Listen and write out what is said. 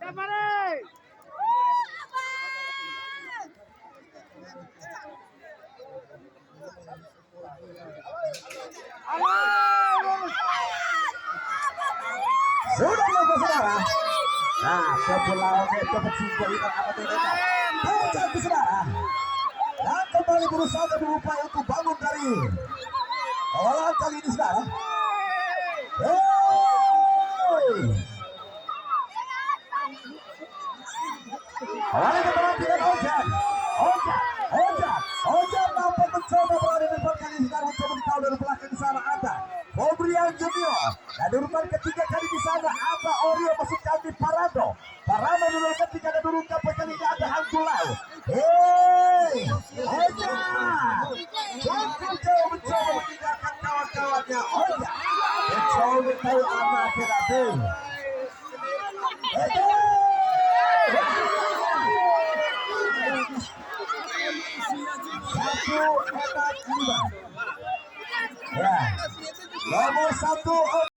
Sudah mau saudara. Nah, kepulauan itu bersyukur ikan apa tidak? Puncak saudara. Dan kembali berusaha berupaya untuk bangun dari awal kali ini saudara. Awalnya keperhatian Ojan nampak mencoba berada di depan kali ini sekarang mencoba dikawal dari belakang di sana ada Fobrian Junior dan urutan ketiga kali di sana ada Oreo masuk kami Parado dulu ketika ada urutan kali ini ada Anggulau. Ojan cukup jauh mencoba meninggalkan kawan-kawannya. Ojan mencoba tahu amat tidak tuh. Satu enak lima. Ya, nomor satu.